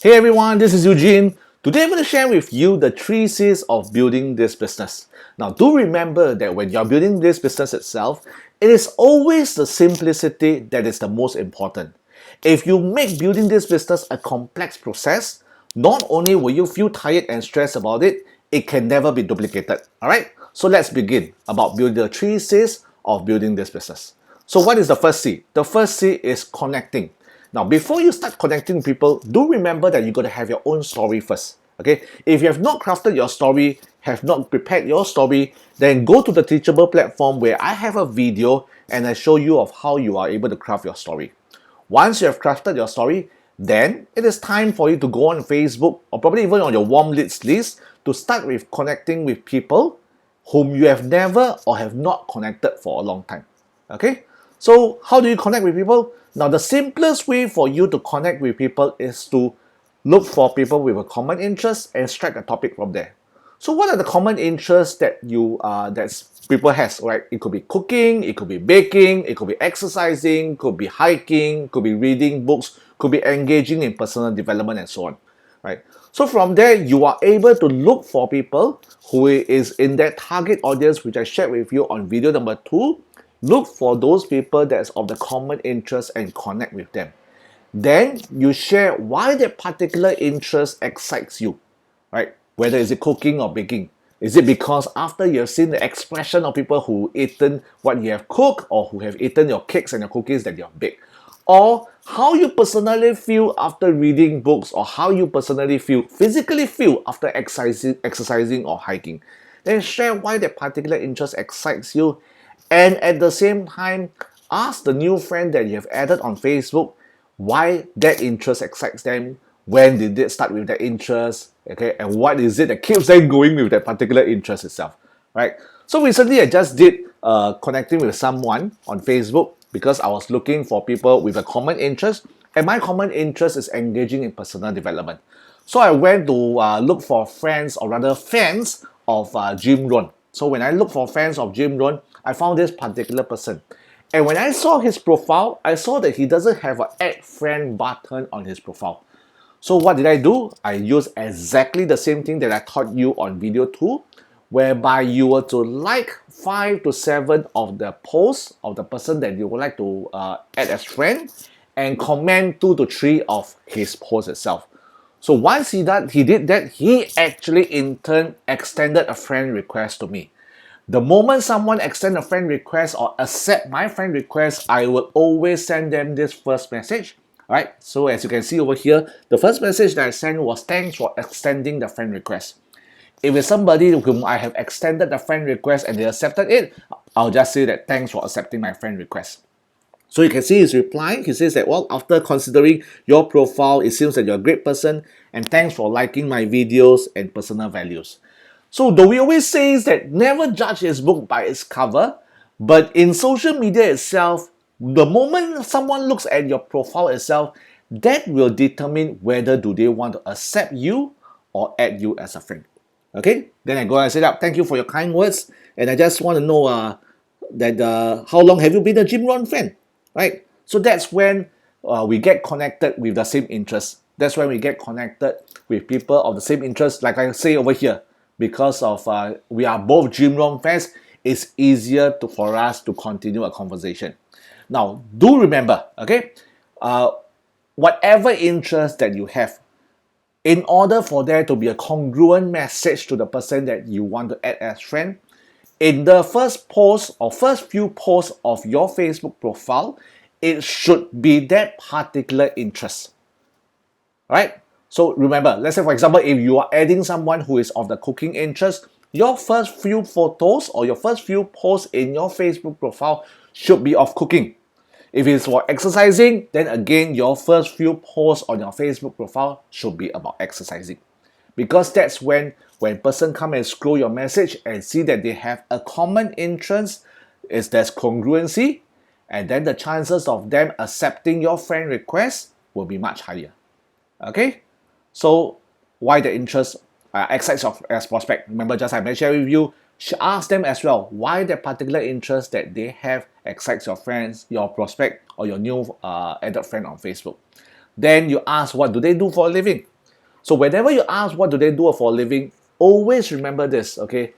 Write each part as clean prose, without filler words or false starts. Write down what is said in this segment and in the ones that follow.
Hey everyone, this is Eugene. Today I'm going to share with you the 3 C's of building this business. Now do remember that when you're building this business itself, it is always the simplicity that is the most important. If you make building this business a complex process, not only will you feel tired and stressed about it, it can never be duplicated. Alright, so let's begin about building the 3 C's of building this business. So what is the first C? The first C is connecting. Now, before you start connecting people, do remember that you got to have your own story first. Okay? If you have not crafted your story, have not prepared your story, then go to the Teachable platform where I have a video and I show you of how you are able to craft your story. Once you have crafted your story, then it is time for you to go on Facebook or probably even on your warm leads list to start with connecting with people whom you have never or have not connected for a long time. Okay? So how do you connect with people? Now the simplest way for you to connect with people is to look for people with a common interest and strike a topic from there. So what are the common interests that people has, right? It could be cooking, it could be baking, it could be exercising, could be hiking, could be reading books, could be engaging in personal development and so on, right? So from there, you are able to look for people who is in that target audience which I shared with you on video number 2. Look for those people that's of the common interest and connect with them. Then you share why that particular interest excites you, right? Whether is it cooking or baking. Is it because after you've seen the expression of people who eaten what you have cooked or who have eaten your cakes and your cookies that you have baked? Or how you personally feel after reading books or how you personally feel, physically feel after exercising or hiking. Then share why that particular interest excites you, and at the same time ask the new friend that you have added on Facebook why that interest excites them, when did they start with that interest, okay, and what is it that keeps them going with that particular interest itself, right? So recently I just did connecting with someone on Facebook because I was looking for people with a common interest, and my common interest is engaging in personal development. So I went to look for friends, or rather fans of Jim Rohn. So when I look for fans of Jim Rohn, I found this particular person. And when I saw his profile, I saw that he doesn't have an add friend button on his profile. So what did I do? I used exactly the same thing that I taught you on video 2, whereby you were to like 5 to 7 of the posts of the person that you would like to add as friend, and comment 2 to 3 of his post itself. So once he did that, he actually in turn extended a friend request to me. The moment someone extend a friend request or accept my friend request, I will always send them this first message. Alright, so as you can see over here, the first message that I sent was thanks for extending the friend request. If it's somebody whom I have extended the friend request and they accepted it, I'll just say that thanks for accepting my friend request. So you can see his reply. He says that, well, after considering your profile, it seems that you're a great person and thanks for liking my videos and personal values. So though we always say that never judge his book by its cover, but in social media itself, the moment someone looks at your profile itself, that will determine whether do they want to accept you or add you as a friend. Okay, then I go and say that, thank you for your kind words, and I just want to know how long have you been a Jim Rohn fan? Right? So that's when we get connected with the same interest. That's when we get connected with people of the same interest, like I say over here. Because of we are both Jim Rohn fans, it's easier for us to continue a conversation. Now, do remember, okay, whatever interest that you have, in order for there to be a congruent message to the person that you want to add as friend, in the first post or first few posts of your Facebook profile, it should be that particular interest. Right? So remember, let's say for example, if you are adding someone who is of the cooking interest, your first few photos or your first few posts in your Facebook profile should be of cooking. If it's for exercising, then again, your first few posts on your Facebook profile should be about exercising. Because that's when person come and scroll your message and see that they have a common interest, there's congruency, and then the chances of them accepting your friend request will be much higher. Okay? So why the interest excites as prospect? Remember, just I mentioned with you, ask them as well why that particular interest that they have excites your friends, your prospect, or your new added friend on Facebook. Then you ask what do they do for a living? So whenever you ask what do they do for a living, always remember this, okay?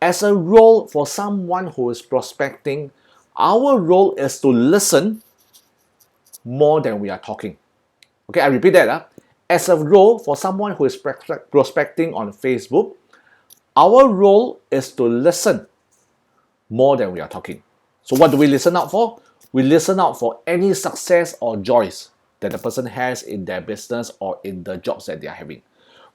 As a role for someone who is prospecting, our role is to listen more than we are talking. Okay, I repeat that. As a role for someone who is prospecting on Facebook, our role is to listen more than we are talking. So what do we listen out for? We listen out for any success or joys that the person has in their business or in the jobs that they are having.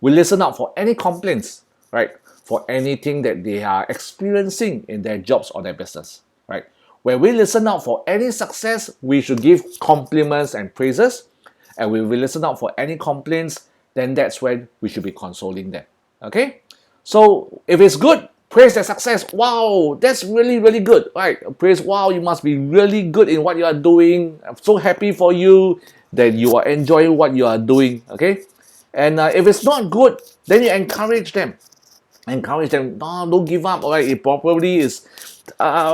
We listen out for any complaints, right? For anything that they are experiencing in their jobs or their business, right? When we listen out for any success, we should give compliments and praises. And when we listen out for any complaints, then that's when we should be consoling them. Okay? So if it's good, praise their success. Wow, that's really, really good. Right? Praise, wow, you must be really good in what you are doing. I'm so happy for you that you are enjoying what you are doing. Okay? And if it's not good, then you encourage them. Encourage them, no, don't give up. All right, it probably is,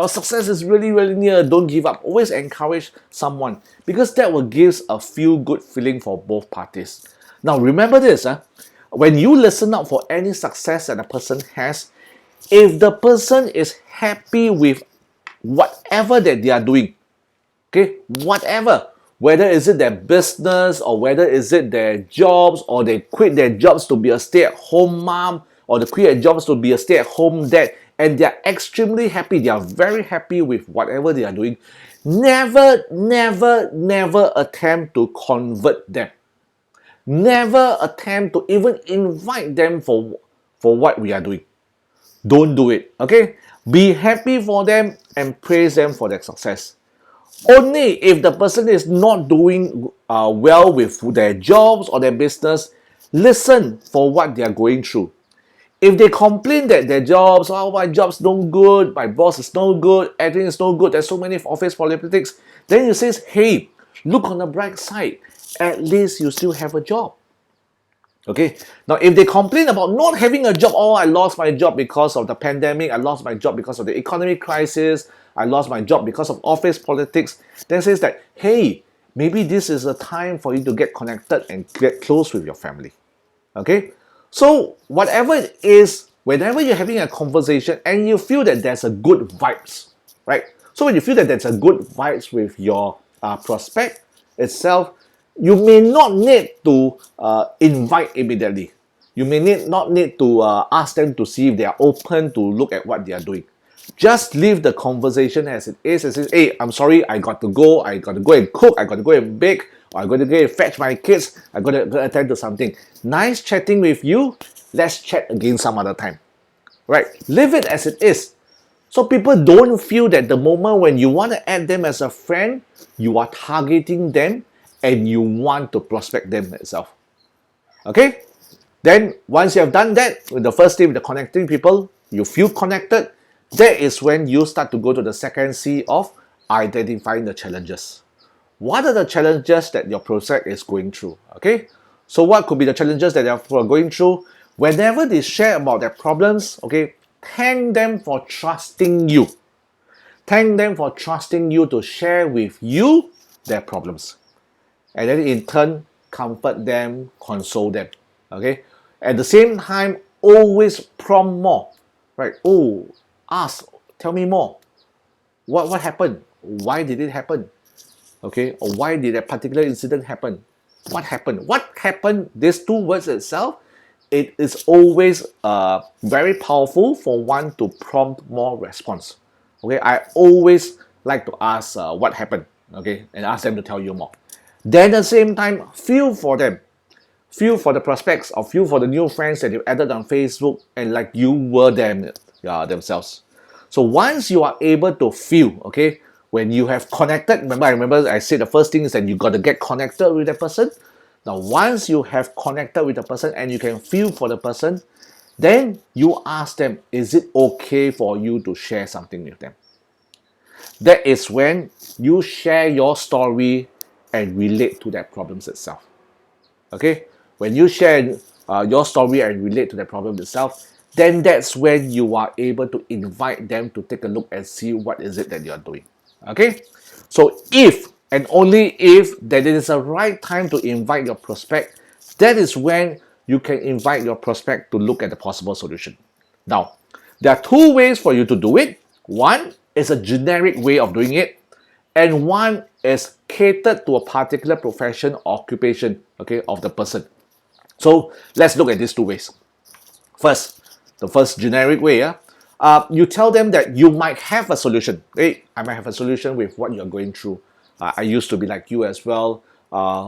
success is really, really near. Don't give up. Always encourage someone because that will give a feel good feeling for both parties. Now, remember this, when you listen out for any success that a person has, if the person is happy with whatever that they are doing, okay, whatever, whether is it their business or whether is it their jobs or they quit their jobs to be a stay-at-home mom or they quit their jobs to be a stay-at-home dad, and they're extremely happy, they are very happy with whatever they are doing, never, never, never attempt to convert them. Never attempt to even invite them for what we are doing. Don't do it, okay? Be happy for them and praise them for their success. Only if the person is not doing well with their jobs or their business, listen for what they are going through. If they complain that their jobs, oh, my job's no good, my boss is no good, everything is no good, there's so many office politics, then you say, hey, look on the bright side. At least you still have a job. Okay, now if they complain about not having a job, oh, I lost my job because of the pandemic, I lost my job because of the economic crisis, I lost my job because of office politics, then says that, hey, maybe this is a time for you to get connected and get close with your family. Okay, so whatever it is, whenever you're having a conversation and you feel that there's a good vibes, right? So when you feel that there's a good vibes with your prospect itself, you may not need to invite immediately. You may not need to ask them to see if they are open to look at what they are doing. Just leave the conversation as it is and say, hey, I'm sorry, I got to go and cook, I got to go and bake, or I got to go and fetch my kids, I got to go attend to something. Nice chatting with you, let's chat again some other time. Right? Leave it as it is. So people don't feel that the moment when you want to add them as a friend, you are targeting them and you want to prospect them itself. Okay? Then once you have done that, with the first thing with the connecting people, you feel connected, that is when you start to go to the second C of identifying the challenges. What are the challenges that your prospect is going through? Okay? So what could be the challenges that they are going through? Whenever they share about their problems, okay, thank them for trusting you. Thank them for trusting you to share with you their problems. And then in turn, comfort them, console them. Okay? At the same time, always prompt more. Right? Oh, ask, tell me more. What happened? Why did it happen? Okay? Or why did that particular incident happen? What happened? What happened? These two words itself, it is always very powerful for one to prompt more response. Okay? I always like to ask what happened. Okay? And ask them to tell you more. Then at the same time, feel for them. Feel for the prospects or feel for the new friends that you added on Facebook and like you were them themselves. So once you are able to feel, okay, when you have connected, remember I said the first thing is that you got to get connected with the person. Now once you have connected with the person and you can feel for the person, then you ask them, is it okay for you to share something with them? That is when you share your story and relate to their problems itself. Okay? When you share your story and relate to the problem itself, then that's when you are able to invite them to take a look and see what is it that you are doing. Okay? So if and only if that it is the right time to invite your prospect, that is when you can invite your prospect to look at the possible solution. Now, there are two ways for you to do it. One is a generic way of doing it, and one is catered to a particular profession or occupation, okay, of the person. So let's look at these two ways. First, the first generic way, you tell them that you might have a solution. Hey, I might have a solution with what you're going through. I used to be like you as well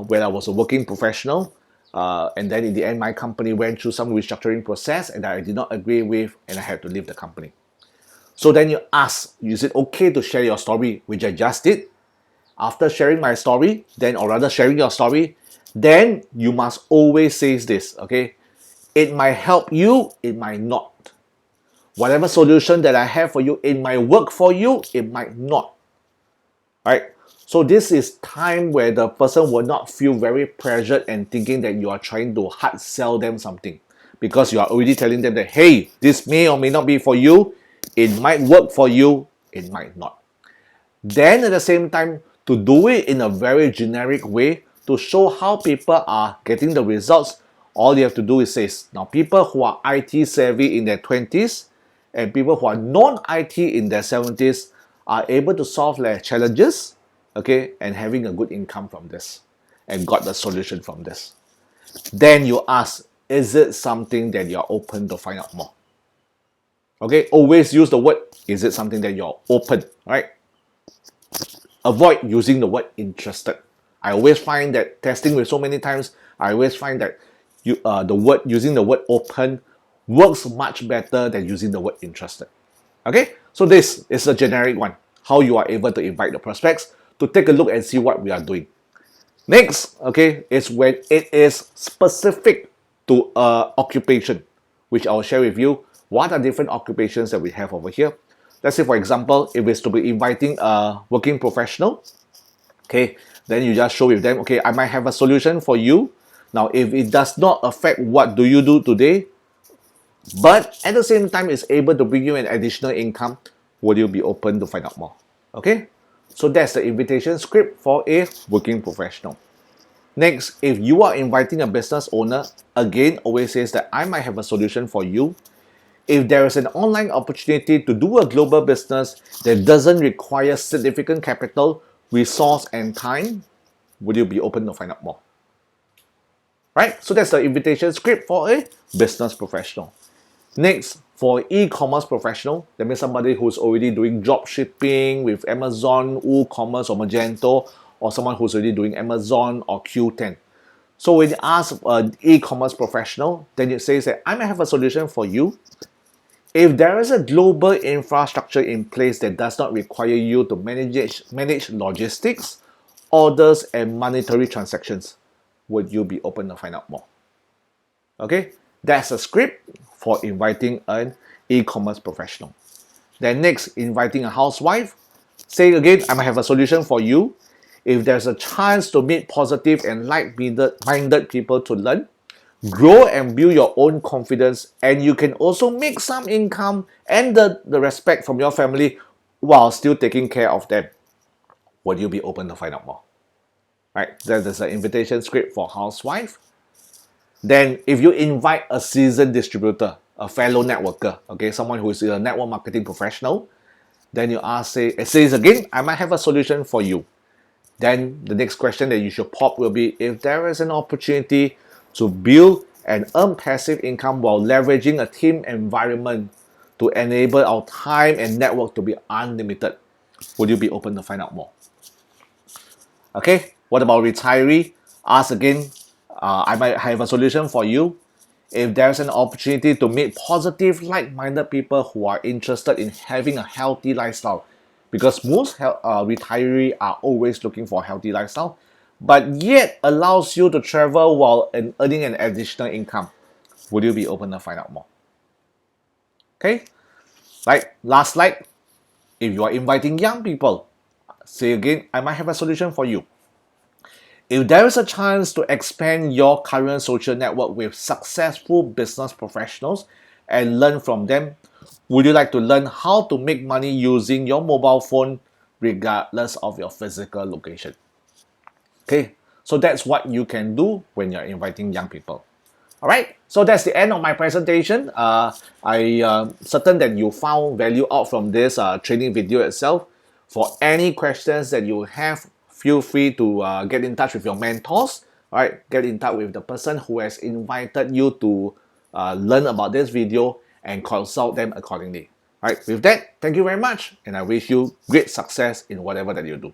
when I was a working professional. And then in the end, my company went through some restructuring process and I did not agree with, and I had to leave the company. So then you ask, is it okay to share your story, which I just did? After sharing my story, then, or rather sharing your story, then you must always say this, okay? It might help you, it might not. Whatever solution that I have for you, it might work for you, it might not. Right? So this is time where the person will not feel very pressured and thinking that you are trying to hard sell them something, because you are already telling them that, hey, this may or may not be for you, it might work for you, it might not. Then at the same time, to do it in a very generic way to show how people are getting the results, all you have to do is say, now people who are IT savvy in their 20s and people who are non-IT in their 70s are able to solve their challenges, okay, and having a good income from this and got the solution from this. Then you ask, is it something that you're open to find out more? Okay, always use the word, is it something that you're open, right? Avoid using the word interested. I always find that testing with so many times, I always find that using the word open works much better than using the word interested. Okay, so this is a generic one, how you are able to invite the prospects to take a look and see what we are doing. Next, okay, is when it is specific to occupation, which I will share with you what are different occupations that we have over here. Let's say, for example, if it's to be inviting a working professional, okay, then you just show with them, okay, I might have a solution for you. Now, if it does not affect what do you do today, but at the same time it's able to bring you an additional income, will you be open to find out more? Okay, so that's the invitation script for a working professional. Next, if you are inviting a business owner, again, always says that I might have a solution for you. If there is an online opportunity to do a global business that doesn't require significant capital, resource, and time, would you be open to find out more? Right? So that's the invitation script for a business professional. Next, for e-commerce professional, that means somebody who's already doing drop shipping with Amazon, WooCommerce, or Magento, or someone who's already doing Amazon or Q10. So when you ask an e-commerce professional, then it says that I may have a solution for you. If there is a global infrastructure in place that does not require you to manage logistics, orders, and monetary transactions, would you be open to find out more? Okay, that's a script for inviting an e-commerce professional. Then next, inviting a housewife. Say again, I might have a solution for you. If there's a chance to meet positive and like-minded people to learn, grow and build your own confidence, and you can also make some income and the respect from your family while still taking care of them, would you be open to find out more? Right, that is the invitation script for housewife. Then if you invite a seasoned distributor, a fellow networker, okay, someone who is a network marketing professional, then you ask, it says again, I might have a solution for you. Then the next question that you should pop will be, if there is an opportunity to build and earn passive income while leveraging a team environment to enable our time and network to be unlimited, would you be open to find out more? Okay, what about retiree? Ask again, I might have a solution for you. If there's an opportunity to meet positive, like-minded people who are interested in having a healthy lifestyle, because most retirees are always looking for a healthy lifestyle, but yet allows you to travel while earning an additional income, would you be open to find out more? Okay, right, last slide. If you are inviting young people, say again, I might have a solution for you. If there is a chance to expand your current social network with successful business professionals and learn from them, would you like to learn how to make money using your mobile phone regardless of your physical location? Okay, so that's what you can do when you're inviting young people. Alright, so that's the end of my presentation. I certain that you found value out from this training video itself. For any questions that you have, feel free to get in touch with your mentors. Alright, get in touch with the person who has invited you to learn about this video and consult them accordingly. Alright, with that, thank you very much, and I wish you great success in whatever that you do.